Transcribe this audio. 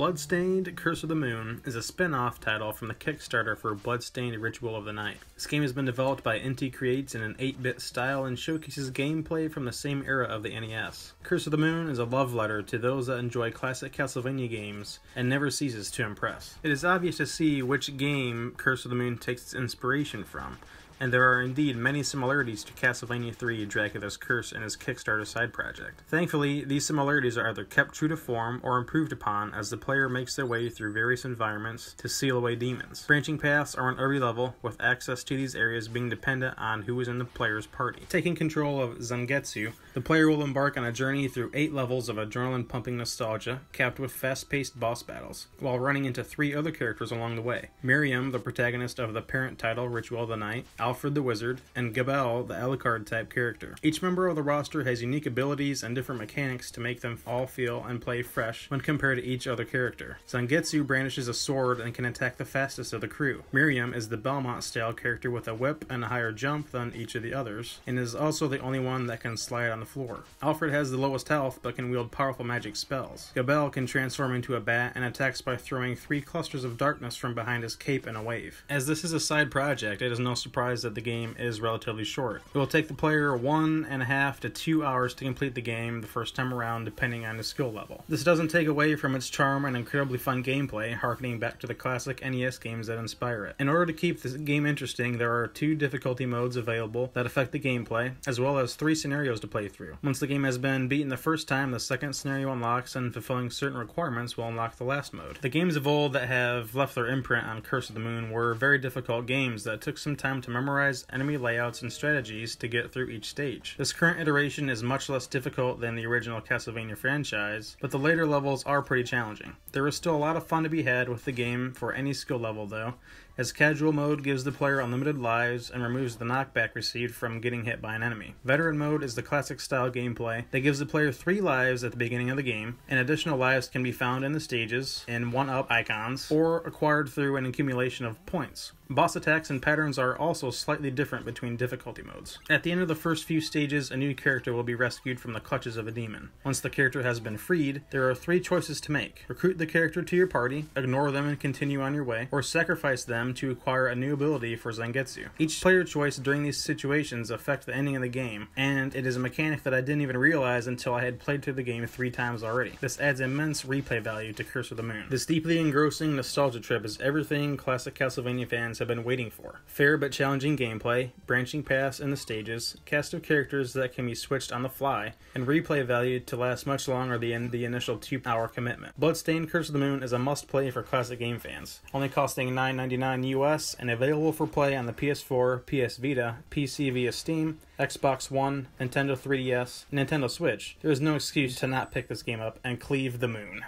Bloodstained, Curse of the Moon is a spin-off title from the Kickstarter for Bloodstained Ritual of the Night. This game has been developed by Inti Creates in an 8-bit style and showcases gameplay from the same era of the NES. Curse of the Moon is a love letter to those that enjoy classic Castlevania games and never ceases to impress. It is obvious to see which game Curse of the Moon takes its inspiration from, and there are indeed many similarities to Castlevania 3 Dracula's Curse and his Kickstarter side project. Thankfully, these similarities are either kept true to form or improved upon as the player makes their way through various environments to seal away demons. Branching paths are on every level, with access to these areas being dependent on who is in the player's party. Taking control of Zangetsu, the player will embark on a journey through 8 levels of adrenaline-pumping nostalgia, capped with fast-paced boss battles, while running into 3 other characters along the way. Miriam, the protagonist of the parent title Ritual of the Night, Alfred the Wizard, and Gabelle, the Alucard-type character. Each member of the roster has unique abilities and different mechanics to make them all feel and play fresh when compared to each other character. Zangetsu brandishes a sword and can attack the fastest of the crew. Miriam is the Belmont-style character with a whip and a higher jump than each of the others, and is also the only one that can slide on the floor. Alfred has the lowest health, but can wield powerful magic spells. Gabelle can transform into a bat and attacks by throwing 3 clusters of darkness from behind his cape in a wave. As this is a side project, it is no surprise that the game is relatively short. It will take the player 1.5 to 2 hours to complete the game the first time around, depending on his skill level. This doesn't take away from its charm and incredibly fun gameplay, harkening back to the classic NES games that inspire it. In order to keep this game interesting, there are 2 difficulty modes available that affect the gameplay, as well as 3 scenarios to play through. Once the game has been beaten the first time, the second scenario unlocks, and fulfilling certain requirements will unlock the last mode. The games of old that have left their imprint on Curse of the Moon were very difficult games that took some time to memorize enemy layouts and strategies to get through each stage. This current iteration is much less difficult than the original Castlevania franchise, but the later levels are pretty challenging. There is still a lot of fun to be had with the game for any skill level though, as casual mode gives the player unlimited lives and removes the knockback received from getting hit by an enemy. Veteran mode is the classic style gameplay that gives the player 3 lives at the beginning of the game, and additional lives can be found in the stages, in 1-up icons, or acquired through an accumulation of points. Boss attacks and patterns are also slightly different between difficulty modes. At the end of the first few stages, a new character will be rescued from the clutches of a demon. Once the character has been freed, there are 3 choices to make. Recruit the character to your party, ignore them and continue on your way, or sacrifice them to acquire a new ability for Zangetsu. Each player choice during these situations affect the ending of the game, and it is a mechanic that I didn't even realize until I had played through the game 3 times already. This adds immense replay value to Curse of the Moon. This deeply engrossing nostalgia trip is everything classic Castlevania fans have been waiting for. Fair but challenging gameplay, branching paths in the stages, cast of characters that can be switched on the fly, and replay value to last much longer than the initial 2-hour commitment. Bloodstained Curse of the Moon is a must-play for classic game fans, only costing $9.99 US and available for play on the PS4, PS Vita, PC via Steam, Xbox One, Nintendo 3DS, and Nintendo Switch. There is no excuse to not pick this game up and cleave the moon.